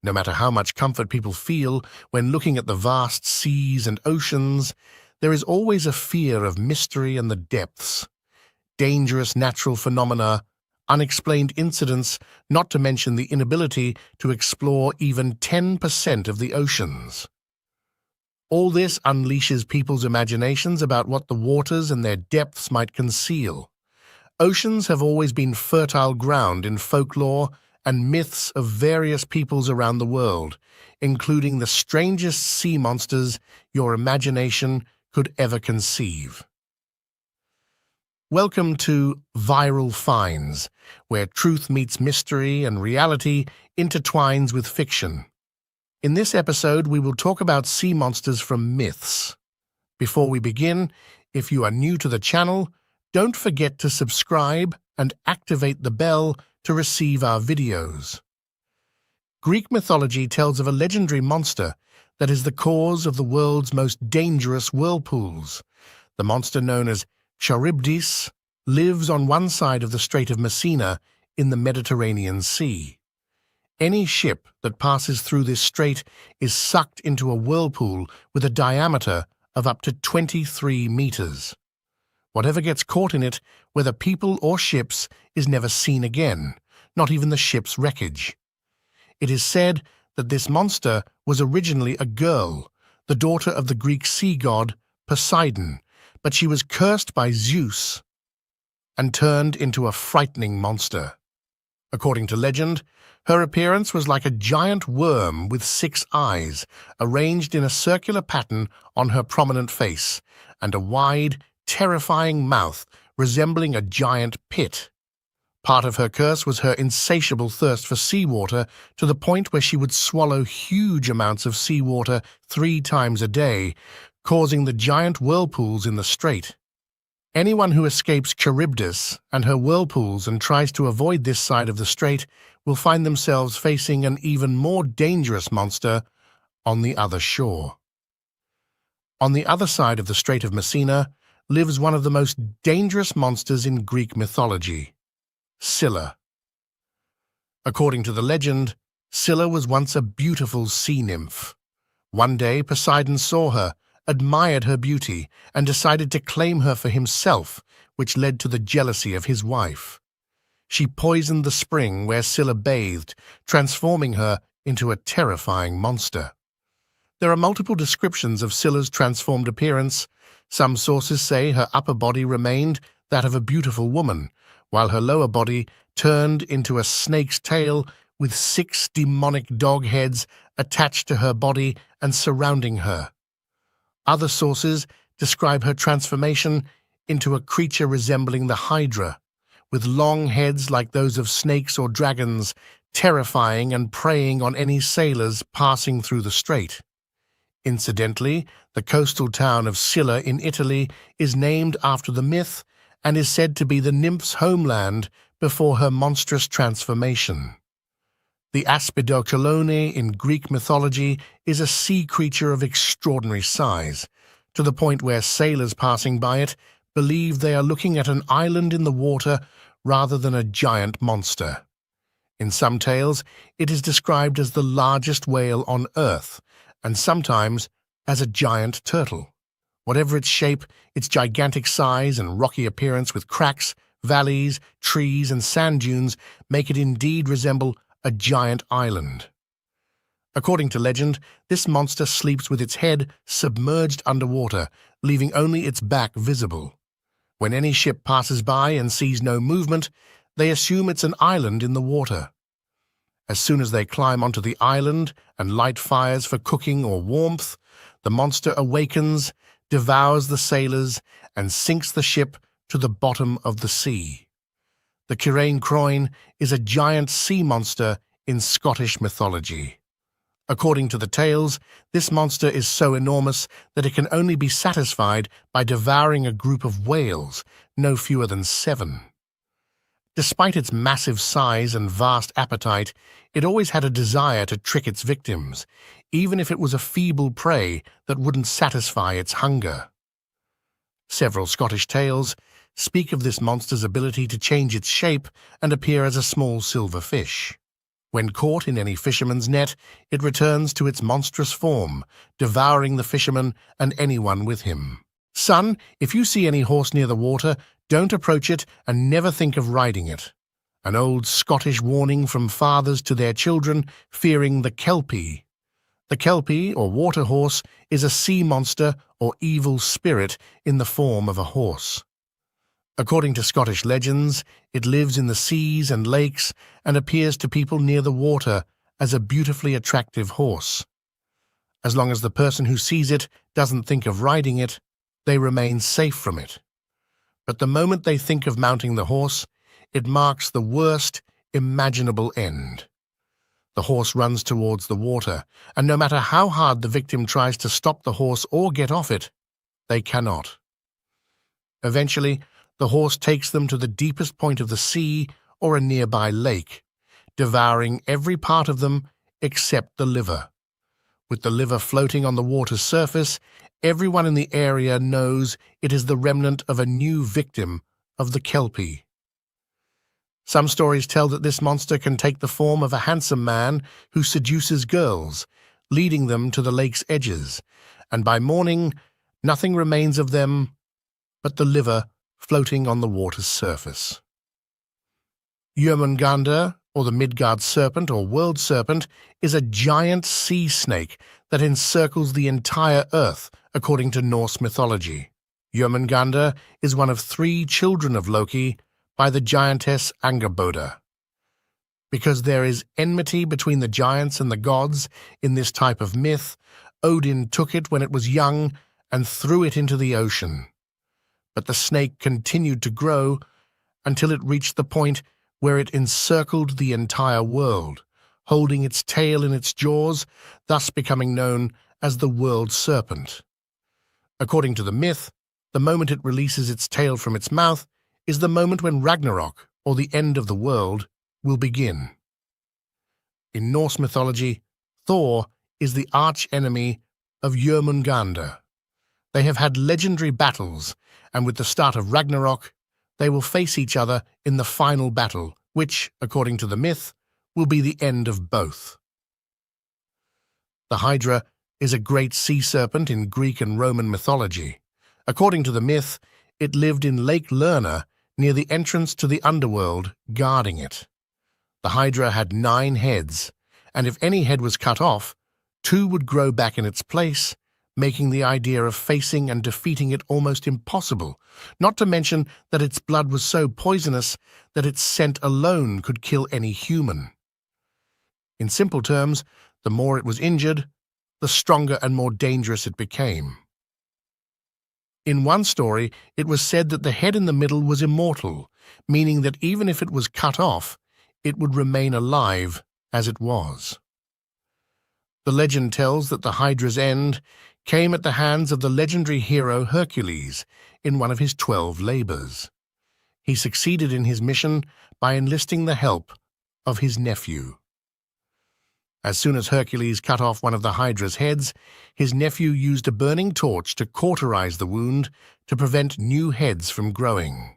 No matter how much comfort people feel when looking at the vast seas and oceans, there is always a fear of mystery and the depths. Dangerous natural phenomena, unexplained incidents, not to mention the inability to explore even 10% of the oceans. All this unleashes people's imaginations about what the waters and their depths might conceal. Oceans have always been fertile ground in folklore and myths of various peoples around the world, including the strangest sea monsters your imagination could ever conceive. Welcome to Viral Finds, where truth meets mystery and reality intertwines with fiction. In this episode, we will talk about sea monsters from myths. Before we begin, if you are new to the channel, don't forget to subscribe and activate the bell to receive our videos. Greek mythology tells of a legendary monster that is the cause of the world's most dangerous whirlpools. The monster known as Charybdis lives on one side of the Strait of Messina in the Mediterranean Sea. Any ship that passes through this strait is sucked into a whirlpool with a diameter of up to 23 meters. Whatever gets caught in it, whether people or ships, is never seen again, not even the ship's wreckage. It is said that this monster was originally a girl, the daughter of the Greek sea god Poseidon, but she was cursed by Zeus and turned into a frightening monster. According to legend, her appearance was like a giant worm with 6 eyes, arranged in a circular pattern on her prominent face, and a wide, terrifying mouth resembling a giant pit. Part of her curse was her insatiable thirst for seawater, to the point where she would swallow huge amounts of seawater 3 times a day, causing the giant whirlpools in the strait. Anyone who escapes Charybdis and her whirlpools and tries to avoid this side of the strait will find themselves facing an even more dangerous monster on the other shore. On the other side of the Strait of Messina lives one of the most dangerous monsters in Greek mythology, Scylla. According to the legend, Scylla was once a beautiful sea nymph. One day, Poseidon saw her, admired her beauty, and decided to claim her for himself, which led to the jealousy of his wife. She poisoned the spring where Scylla bathed, transforming her into a terrifying monster. There are multiple descriptions of Scylla's transformed appearance. Some sources say her upper body remained that of a beautiful woman, while her lower body turned into a snake's tail with 6 demonic dog heads attached to her body and surrounding her. Other sources describe her transformation into a creature resembling the Hydra, with long heads like those of snakes or dragons, terrifying and preying on any sailors passing through the strait. Incidentally, the coastal town of Scylla in Italy is named after the myth and is said to be the nymph's homeland before her monstrous transformation. The Aspidocolone in Greek mythology is a sea creature of extraordinary size, to the point where sailors passing by it believe they are looking at an island in the water rather than a giant monster. In some tales, it is described as the largest whale on Earth, and sometimes as a giant turtle. Whatever its shape, its gigantic size and rocky appearance with cracks, valleys, trees, and sand dunes make it indeed resemble a giant island. According to legend, this monster sleeps with its head submerged underwater, leaving only its back visible. When any ship passes by and sees no movement, they assume it's an island in the water. As soon as they climb onto the island and light fires for cooking or warmth, the monster awakens, devours the sailors, and sinks the ship to the bottom of the sea. The Cyrain Croin is a giant sea monster in Scottish mythology. According to the tales, this monster is so enormous that it can only be satisfied by devouring a group of whales, no fewer than 7. Despite its massive size and vast appetite, it always had a desire to trick its victims, even if it was a feeble prey that wouldn't satisfy its hunger. Several Scottish tales speak of this monster's ability to change its shape and appear as a small silver fish. When caught in any fisherman's net, it returns to its monstrous form, devouring the fisherman and anyone with him. Son, if you see any horse near the water, don't approach it and never think of riding it. An old Scottish warning from fathers to their children fearing the Kelpie. The Kelpie, or water horse, is a sea monster or evil spirit in the form of a horse. According to Scottish legends, it lives in the seas and lakes and appears to people near the water as a beautifully attractive horse. As long as the person who sees it doesn't think of riding it, they remain safe from it. But the moment they think of mounting the horse, it marks the worst imaginable end. The horse runs towards the water, and no matter how hard the victim tries to stop the horse or get off it, they cannot. Eventually, the horse takes them to the deepest point of the sea or a nearby lake, devouring every part of them except the liver. With the liver floating on the water's surface, everyone in the area knows it is the remnant of a new victim of the Kelpie. Some stories tell that this monster can take the form of a handsome man who seduces girls, leading them to the lake's edges, and by morning, nothing remains of them but the liver floating on the water's surface. Jörmungandr, or the Midgard serpent or world serpent, is a giant sea snake that encircles the entire earth, according to Norse mythology. Jörmungandr is one of 3 children of Loki by the giantess Angerboda. Because there is enmity between the giants and the gods in this type of myth, Odin took it when it was young and threw it into the ocean. But the snake continued to grow until it reached the point where it encircled the entire world, holding its tail in its jaws, thus becoming known as the world serpent. According to the myth, the moment it releases its tail from its mouth is the moment when Ragnarok, or the end of the world, will begin. In Norse mythology, Thor is the arch-enemy of Jörmungandr. They have had legendary battles, and with the start of Ragnarok, they will face each other in the final battle, which, according to the myth, will be the end of both. The Hydra is a great sea serpent in Greek and Roman mythology. According to the myth, it lived in Lake Lerna, near the entrance to the underworld, guarding it. The Hydra had 9 heads, and if any head was cut off, 2 would grow back in its place, making the idea of facing and defeating it almost impossible, not to mention that its blood was so poisonous that its scent alone could kill any human. In simple terms, the more it was injured, the stronger and more dangerous it became. In one story, it was said that the head in the middle was immortal, meaning that even if it was cut off, it would remain alive as it was. The legend tells that the Hydra's end came at the hands of the legendary hero Hercules in one of his 12 labors. He succeeded in his mission by enlisting the help of his nephew. As soon as Hercules cut off one of the Hydra's heads, his nephew used a burning torch to cauterize the wound to prevent new heads from growing.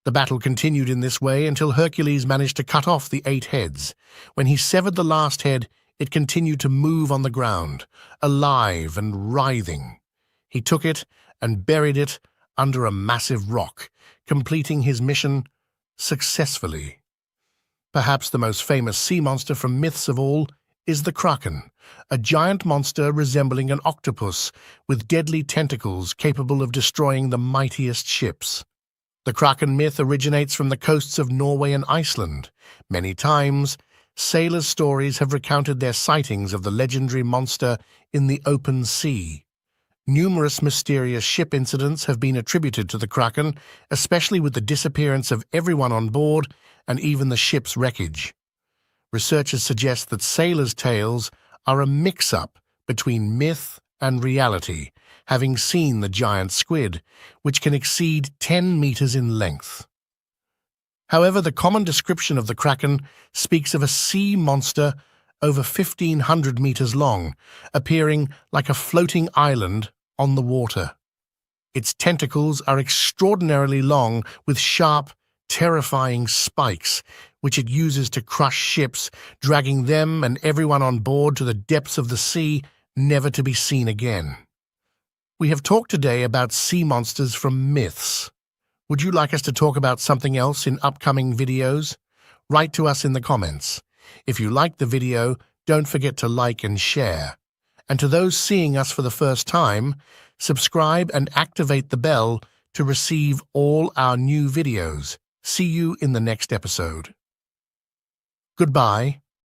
The battle continued in this way until Hercules managed to cut off the 8 heads. When he severed the last head, it continued to move on the ground, alive and writhing. He took it and buried it under a massive rock, completing his mission successfully. Perhaps the most famous sea monster from myths of all is the Kraken, a giant monster resembling an octopus with deadly tentacles capable of destroying the mightiest ships. The Kraken myth originates from the coasts of Norway and Iceland. Many times, sailors' stories have recounted their sightings of the legendary monster in the open sea. Numerous mysterious ship incidents have been attributed to the Kraken, especially with the disappearance of everyone on board and even the ship's wreckage. Researchers suggest that sailors' tales are a mix-up between myth and reality, having seen the giant squid, which can exceed 10 meters in length. However, the common description of the Kraken speaks of a sea monster over 1,500 meters long, appearing like a floating island on the water. Its tentacles are extraordinarily long with sharp, terrifying spikes, which it uses to crush ships, dragging them and everyone on board to the depths of the sea, never to be seen again. We have talked today about sea monsters from myths. Would you like us to talk about something else in upcoming videos? Write to us in the comments. If you liked the video, don't forget to like and share. And to those seeing us for the first time, subscribe and activate the bell to receive all our new videos. See you in the next episode. Goodbye.